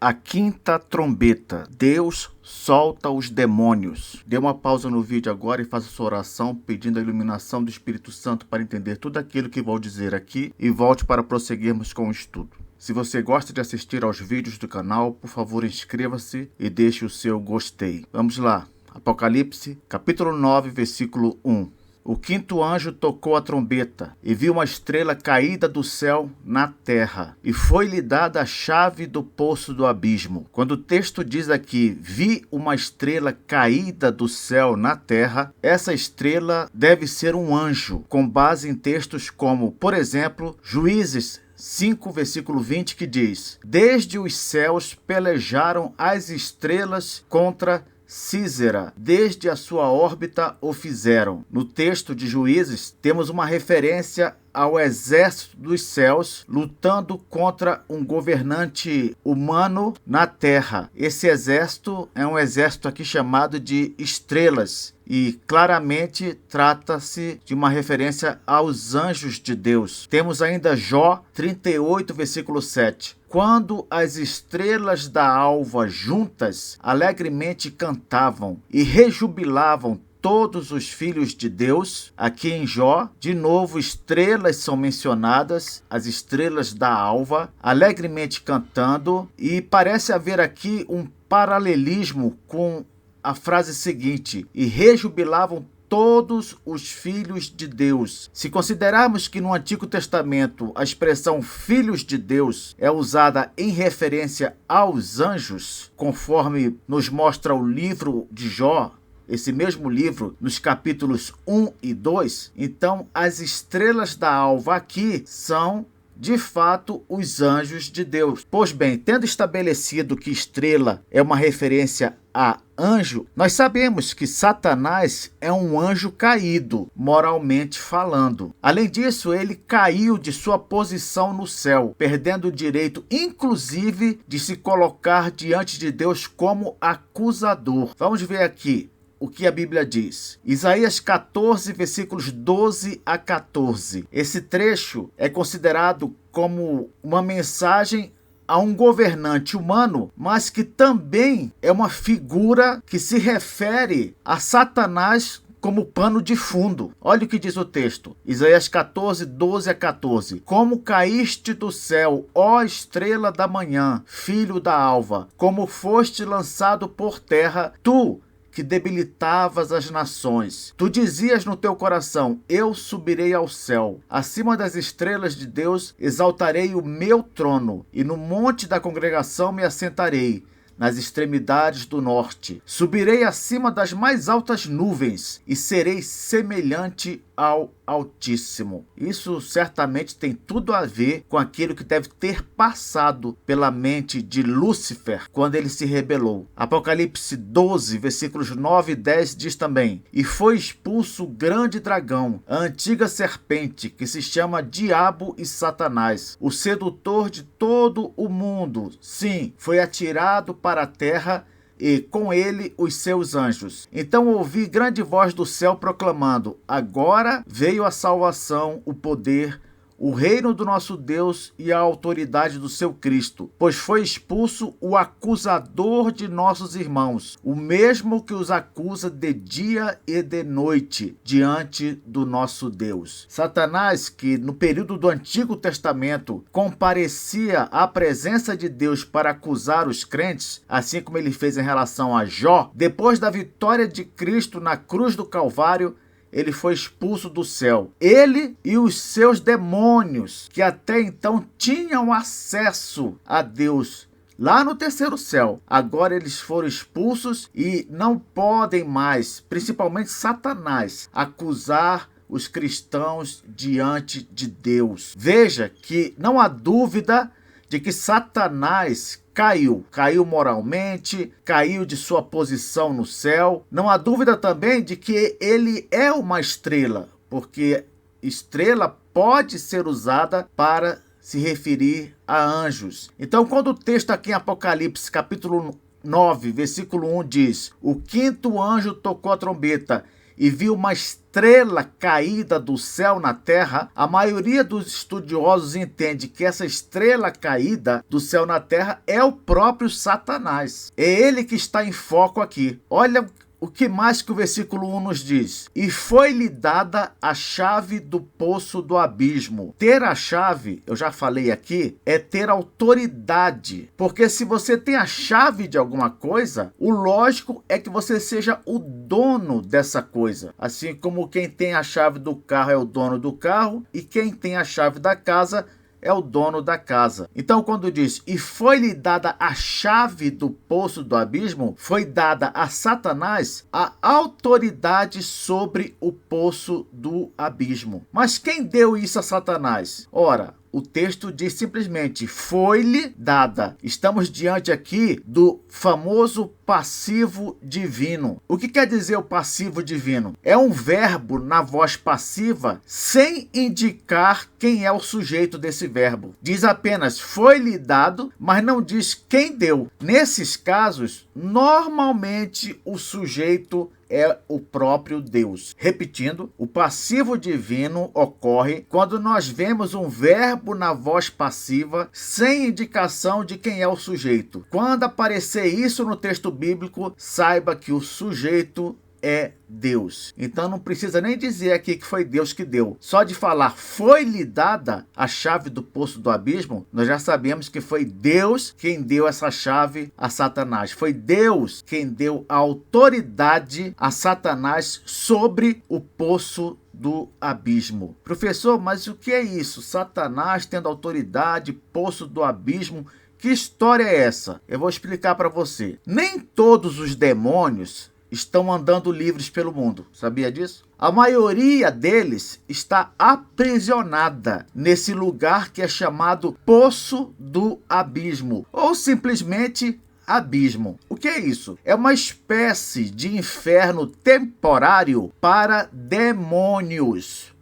A quinta trombeta. Deus solta os demônios. Dê uma pausa no vídeo agora e faça sua oração pedindo a iluminação do Espírito Santo para entender tudo aquilo que vou dizer aqui e volte para prosseguirmos com o estudo. Se você gosta de assistir aos vídeos do canal, por favor inscreva-se e deixe o seu gostei. Vamos lá. Apocalipse, capítulo 9, versículo 1. O quinto anjo tocou a trombeta, e viu uma estrela caída do céu na terra, e foi-lhe dada a chave do poço do abismo. Quando o texto diz aqui, vi uma estrela caída do céu na terra, essa estrela deve ser um anjo, com base em textos como, por exemplo, Juízes 5, versículo 20, que diz: desde os céus pelejaram as estrelas contra Císera, desde a sua órbita o fizeram. No texto de Juízes, temos uma referência ao exército dos céus lutando contra um governante humano na terra. Esse exército é um exército aqui chamado de estrelas. E claramente trata-se de uma referência aos anjos de Deus. Temos ainda Jó 38, versículo 7. Quando as estrelas da alva juntas alegremente cantavam e rejubilavam todos os filhos de Deus, aqui em Jó, de novo estrelas são mencionadas, as estrelas da alva, alegremente cantando, e parece haver aqui um paralelismo com a frase seguinte: e rejubilavam todos os filhos de Deus. Se considerarmos que no Antigo Testamento a expressão filhos de Deus é usada em referência aos anjos, conforme nos mostra o livro de Jó, esse mesmo livro, nos capítulos 1 e 2, então as estrelas da alva aqui são de fato os anjos de Deus. Pois bem, tendo estabelecido que estrela é uma referência a anjo, nós sabemos que Satanás é um anjo caído, moralmente falando. Além disso, ele caiu de sua posição no céu, perdendo o direito, inclusive, de se colocar diante de Deus como acusador. Vamos ver aqui o que a Bíblia diz. Isaías 14, versículos 12 a 14. Esse trecho é considerado como uma mensagem a um governante humano, mas que também é uma figura que se refere a Satanás como pano de fundo. Olha o que diz o texto. Isaías 14, 12 a 14. Como caíste do céu, ó estrela da manhã, filho da alva, como foste lançado por terra, tu que debilitavas as nações. Tu dizias no teu coração: eu subirei ao céu, acima das estrelas de Deus exaltarei o meu trono, e no monte da congregação me assentarei, nas extremidades do norte. Subirei acima das mais altas nuvens, e serei semelhante ao Altíssimo. Isso certamente tem tudo a ver com aquilo que deve ter passado pela mente de Lúcifer quando ele se rebelou. Apocalipse 12, versículos 9 e 10 diz também: e foi expulso o grande dragão, a antiga serpente, que se chama Diabo e Satanás, o sedutor de todo o mundo. Sim, foi atirado para a terra, e com ele os seus anjos. Então ouvi grande voz do céu proclamando: agora veio a salvação, o poder, o reino do nosso Deus e a autoridade do seu Cristo, pois foi expulso o acusador de nossos irmãos, o mesmo que os acusa de dia e de noite diante do nosso Deus. Satanás, que no período do Antigo Testamento comparecia à presença de Deus para acusar os crentes, assim como ele fez em relação a Jó, depois da vitória de Cristo na cruz do Calvário, ele foi expulso do céu. Ele e os seus demônios, que até então tinham acesso a Deus lá no terceiro céu, agora eles foram expulsos e não podem mais, principalmente Satanás, acusar os cristãos diante de Deus. Veja que não há dúvida de que Satanás caiu moralmente, caiu de sua posição no céu. Não há dúvida também de que ele é uma estrela, porque estrela pode ser usada para se referir a anjos. Então, quando o texto aqui em Apocalipse, capítulo 9, versículo 1 diz: o quinto anjo tocou a trombeta, e viu uma estrela caída do céu na terra, a maioria dos estudiosos entende que essa estrela caída do céu na terra é o próprio Satanás. É ele que está em foco aqui. Olha o que mais que o versículo 1 nos diz. E foi-lhe dada a chave do poço do abismo. Ter a chave, eu já falei aqui, é ter autoridade. Porque se você tem a chave de alguma coisa, o lógico é que você seja o dono dessa coisa. Assim como quem tem a chave do carro é o dono do carro, e quem tem a chave da casa é o dono da casa. Então, quando diz, e foi-lhe dada a chave do poço do abismo, foi dada a Satanás a autoridade sobre o poço do abismo. Mas quem deu isso a Satanás? Ora, o texto diz simplesmente, foi-lhe dada. Estamos diante aqui do famoso passivo divino. O que quer dizer o passivo divino? É um verbo na voz passiva sem indicar quem é o sujeito desse verbo. Diz apenas, foi-lhe dado, mas não diz quem deu. Nesses casos, normalmente o sujeito é o próprio Deus. Repetindo, o passivo divino ocorre quando nós vemos um verbo na voz passiva sem indicação de quem é o sujeito. Quando aparecer isso no texto bíblico, saiba que o sujeito é Deus. Então não precisa nem dizer aqui que foi Deus que deu. Só de falar foi-lhe dada a chave do poço do abismo, nós já sabemos que foi Deus quem deu essa chave a Satanás. Foi Deus quem deu a autoridade a Satanás sobre o poço do abismo. Professor, mas o que é isso? Satanás tendo autoridade, poço do abismo? Que história é essa? Eu vou explicar para você. Nem todos os demônios estão andando livres pelo mundo. Sabia disso? A maioria deles está aprisionada nesse lugar que é chamado Poço do Abismo, ou simplesmente abismo. O que é isso? É uma espécie de inferno temporário para demônios.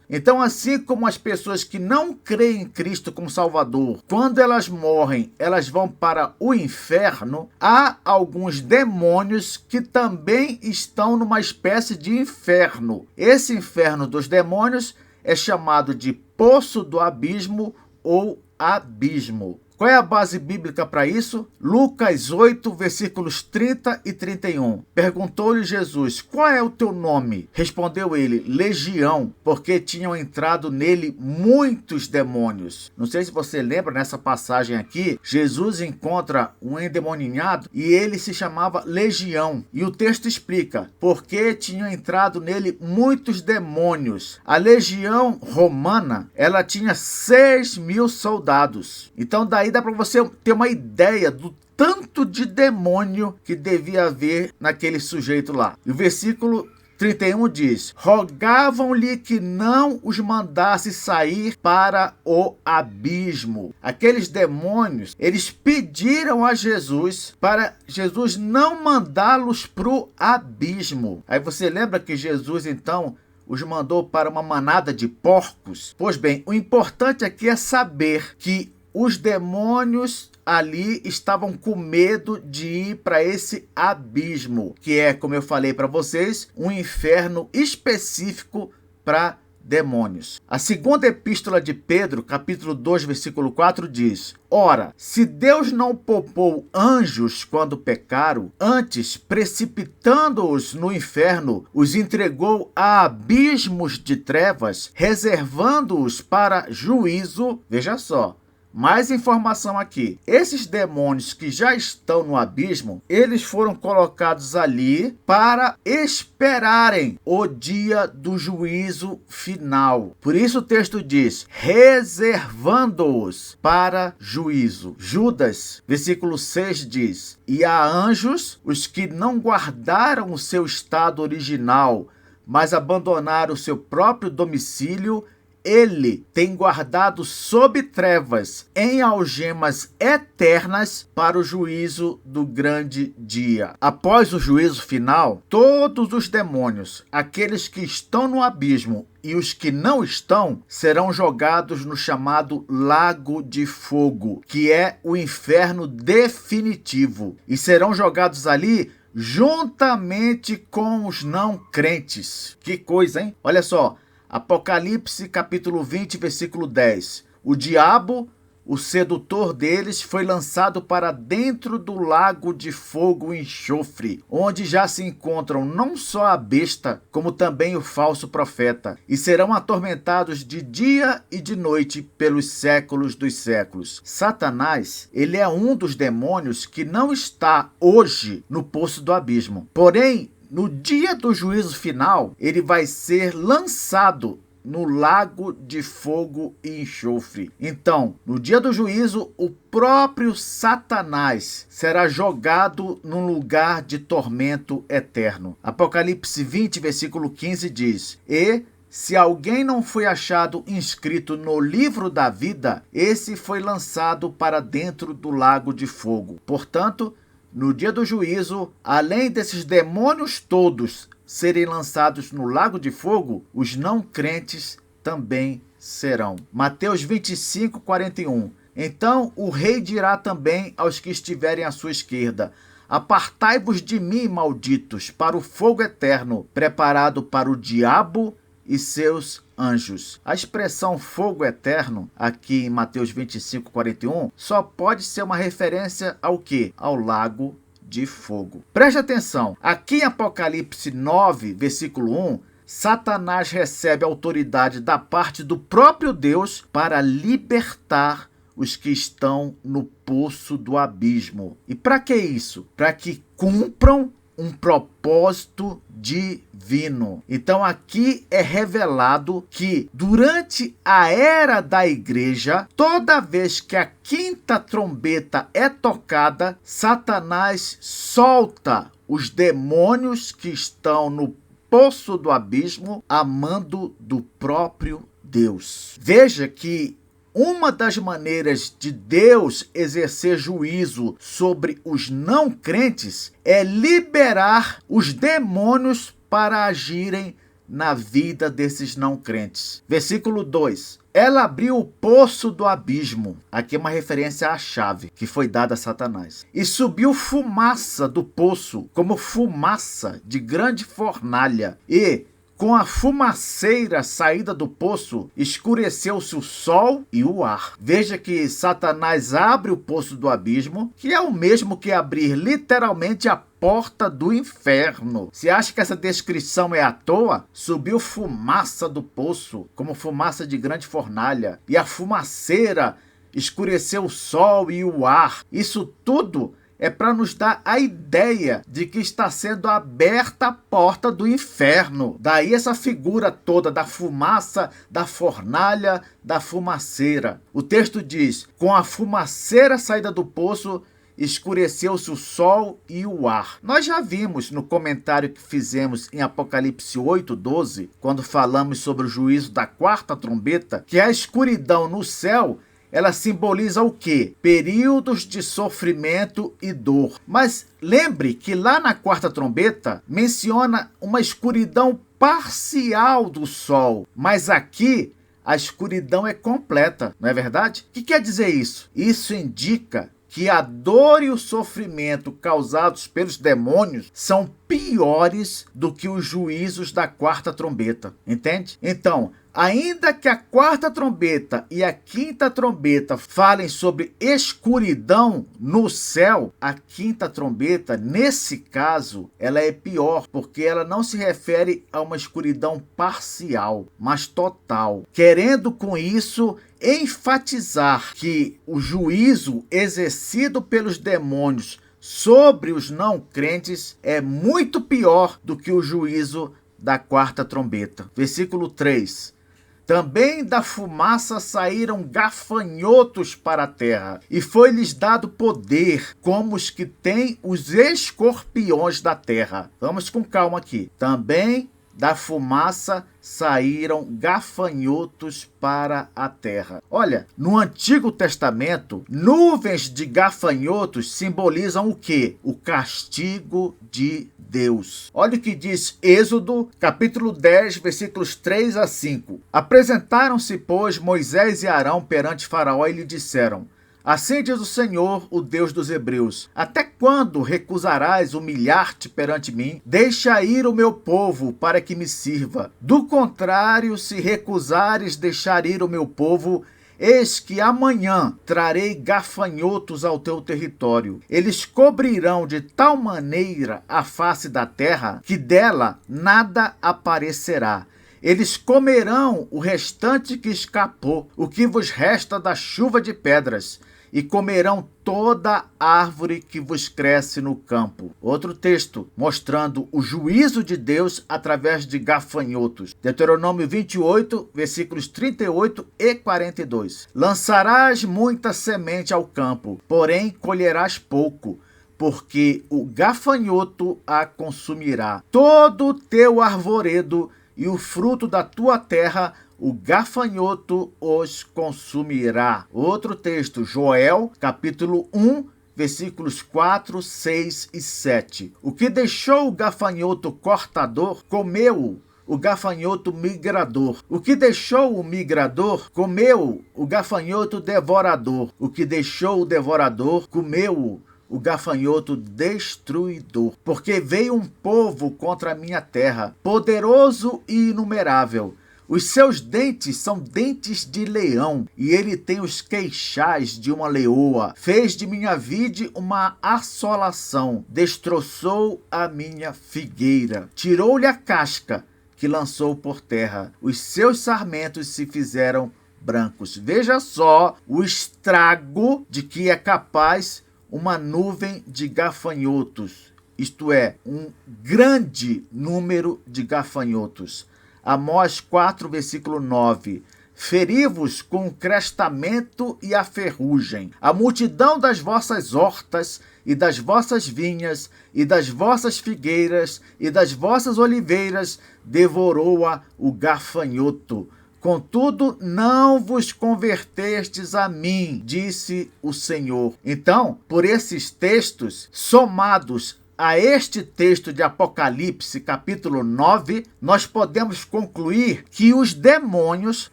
Então, assim como as pessoas que não creem em Cristo como Salvador, quando elas morrem, elas vão para o inferno, há alguns demônios que também estão numa espécie de inferno. Esse inferno dos demônios é chamado de Poço do Abismo ou Abismo. Qual é a base bíblica para isso? Lucas 8, versículos 30 e 31. Perguntou-lhe Jesus, qual é o teu nome? Respondeu ele, Legião, porque tinham entrado nele muitos demônios. Não sei se você lembra, nessa passagem aqui, Jesus encontra um endemoninhado e ele se chamava Legião. E o texto explica, porque tinham entrado nele muitos demônios. A legião romana, ela tinha 6.000 soldados. Então daí dá para você ter uma ideia do tanto de demônio que devia haver naquele sujeito lá. E o versículo 31 diz, rogavam-lhe que não os mandasse sair para o abismo. Aqueles demônios, eles pediram a Jesus para Jesus não mandá-los para o abismo. Aí você lembra que Jesus então os mandou para uma manada de porcos? Pois bem, o importante aqui é saber que os demônios ali estavam com medo de ir para esse abismo, que é, como eu falei para vocês, um inferno específico para demônios. A segunda epístola de Pedro, capítulo 2, versículo 4 diz, ora, se Deus não poupou anjos quando pecaram, antes, precipitando-os no inferno, os entregou a abismos de trevas, reservando-os para juízo, veja só, mais informação aqui. Esses demônios que já estão no abismo, eles foram colocados ali para esperarem o dia do juízo final. Por isso o texto diz, reservando-os para juízo. Judas, versículo 6 diz, e há anjos, os que não guardaram o seu estado original, mas abandonaram o seu próprio domicílio, ele tem guardado sob trevas, em algemas eternas, para o juízo do grande dia. Após o juízo final, todos os demônios, aqueles que estão no abismo e os que não estão, serão jogados no chamado lago de fogo, que é o inferno definitivo, e serão jogados ali juntamente com os não crentes. Que coisa, hein? Olha só, Apocalipse capítulo 20, versículo 10. O diabo, o sedutor deles, foi lançado para dentro do lago de fogo e enxofre, onde já se encontram não só a besta, como também o falso profeta, e serão atormentados de dia e de noite pelos séculos dos séculos. Satanás, ele é um dos demônios que não está hoje no poço do abismo. Porém, no dia do juízo final, ele vai ser lançado no lago de fogo e enxofre. Então, no dia do juízo, o próprio Satanás será jogado num lugar de tormento eterno. Apocalipse 20, versículo 15 diz: E se alguém não foi achado inscrito no livro da vida, esse foi lançado para dentro do lago de fogo. Portanto, no dia do juízo, além desses demônios todos serem lançados no lago de fogo, os não crentes também serão. Mateus 25, 41. Então o rei dirá também aos que estiverem à sua esquerda: Apartai-vos de mim, malditos, para o fogo eterno, preparado para o diabo e seus anjos. A expressão fogo eterno, aqui em Mateus 25, 41, só pode ser uma referência ao quê? Ao lago de fogo. Preste atenção, aqui em Apocalipse 9, versículo 1, Satanás recebe autoridade da parte do próprio Deus para libertar os que estão no poço do abismo. E para que isso? Para que cumpram um propósito divino. Então aqui é revelado que durante a era da igreja, toda vez que a quinta trombeta é tocada, Satanás solta os demônios que estão no poço do abismo a mando do próprio Deus. Veja que uma das maneiras de Deus exercer juízo sobre os não crentes é liberar os demônios para agirem na vida desses não crentes. Versículo 2. Ela abriu o poço do abismo. Aqui é uma referência à chave que foi dada a Satanás. E subiu fumaça do poço, como fumaça de grande fornalha. E com a fumaceira saída do poço, escureceu-se o sol e o ar. Veja que Satanás abre o poço do abismo, que é o mesmo que abrir literalmente a porta do inferno. Você acha que essa descrição é à toa? Subiu fumaça do poço, como fumaça de grande fornalha, e a fumaceira escureceu o sol e o ar. Isso tudo é para nos dar a ideia de que está sendo aberta a porta do inferno. Daí essa figura toda da fumaça, da fornalha, da fumaceira. O texto diz: com a fumaceira saída do poço, escureceu-se o sol e o ar. Nós já vimos no comentário que fizemos em Apocalipse 8:12, quando falamos sobre o juízo da quarta trombeta, que a escuridão no céu, ela simboliza o quê? Períodos de sofrimento e dor. Mas lembre que lá na quarta trombeta menciona uma escuridão parcial do sol. Mas aqui a escuridão é completa, não é verdade? O que quer dizer isso? Isso indica que a dor e o sofrimento causados pelos demônios são piores do que os juízos da quarta trombeta. Entende? Então, ainda que a quarta trombeta e a quinta trombeta falem sobre escuridão no céu, a quinta trombeta, nesse caso, ela é pior, porque ela não se refere a uma escuridão parcial, mas total, querendo com isso enfatizar que o juízo exercido pelos demônios sobre os não crentes é muito pior do que o juízo da quarta trombeta. Versículo 3. Também da fumaça saíram gafanhotos para a terra, e foi-lhes dado poder, como os que têm os escorpiões da terra. Vamos com calma aqui. Também da fumaça saíram gafanhotos para a terra. Olha, no Antigo Testamento, nuvens de gafanhotos simbolizam o quê? O castigo de Deus. Olha o que diz Êxodo, capítulo 10, versículos 3 a 5. Apresentaram-se, pois, Moisés e Arão perante Faraó e lhe disseram: Assim diz o Senhor, o Deus dos Hebreus: até quando recusarás humilhar-te perante mim? Deixa ir o meu povo para que me sirva. Do contrário, se recusares deixar ir o meu povo, eis que amanhã trarei gafanhotos ao teu território. Eles cobrirão de tal maneira a face da terra que dela nada aparecerá. Eles comerão o restante que escapou, o que vos resta da chuva de pedras, e comerão toda árvore que vos cresce no campo. Outro texto mostrando o juízo de Deus através de gafanhotos. Deuteronômio 28, versículos 38 e 42. Lançarás muita semente ao campo, porém colherás pouco, porque o gafanhoto a consumirá. Todo o teu arvoredo e o fruto da tua terra, o gafanhoto os consumirá. Outro texto, Joel, capítulo 1, versículos 4, 6 e 7. O que deixou o gafanhoto cortador, comeu o gafanhoto migrador. O que deixou o migrador, comeu o gafanhoto devorador. O que deixou o devorador, comeu o gafanhoto destruidor. Porque veio um povo contra a minha terra, poderoso e inumerável. Os seus dentes são dentes de leão, e ele tem os queixais de uma leoa. Fez de minha vide uma assolação, destroçou a minha figueira, tirou-lhe a casca, que lançou por terra. Os seus sarmentos se fizeram brancos. Veja só o estrago de que é capaz uma nuvem de gafanhotos, isto é, um grande número de gafanhotos. Amós 4, versículo 9. Feri-vos com o crestamento e a ferrugem. A multidão das vossas hortas e das vossas vinhas e das vossas figueiras e das vossas oliveiras devorou-a o gafanhoto. Contudo, não vos convertestes a mim, disse o Senhor. Então, por esses textos, somados a este texto de Apocalipse, capítulo 9, nós podemos concluir que os demônios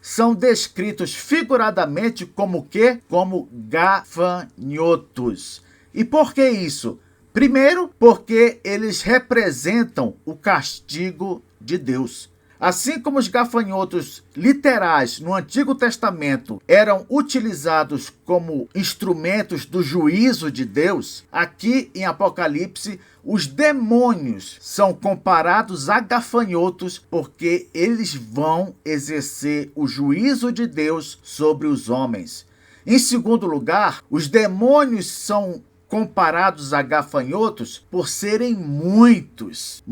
são descritos figuradamente como quê? Como gafanhotos. E por que isso? Primeiro, porque eles representam o castigo de Deus. Assim como os gafanhotos literais no Antigo Testamento eram utilizados como instrumentos do juízo de Deus, aqui em Apocalipse, os demônios são comparados a gafanhotos porque eles vão exercer o juízo de Deus sobre os homens. Em segundo lugar, os demônios são comparados a gafanhotos por serem muitos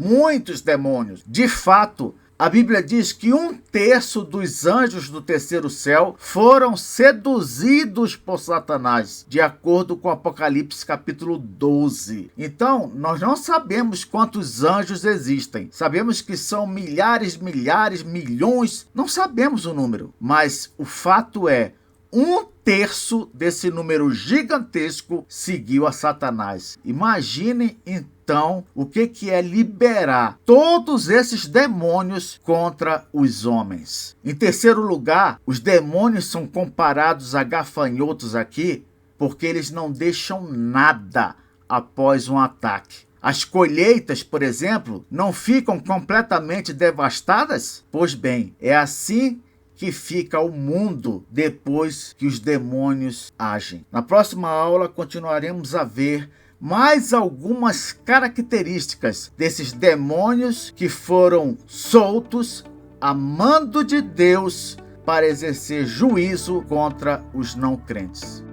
demônios. De fato, a Bíblia diz que 1/3 dos anjos do terceiro céu foram seduzidos por Satanás, de acordo com Apocalipse capítulo 12. Então, nós não sabemos quantos anjos existem. Sabemos que são milhares, milhões. Não sabemos o número. Mas o fato é, 1/3 desse número gigantesco seguiu a Satanás. Imaginem então o que é liberar todos esses demônios contra os homens. Em terceiro lugar, os demônios são comparados a gafanhotos aqui porque eles não deixam nada após um ataque. As colheitas, por exemplo, não ficam completamente devastadas? Pois bem, é assim que fica o mundo depois que os demônios agem. Na próxima aula continuaremos a ver mais algumas características desses demônios que foram soltos a mando de Deus para exercer juízo contra os não crentes.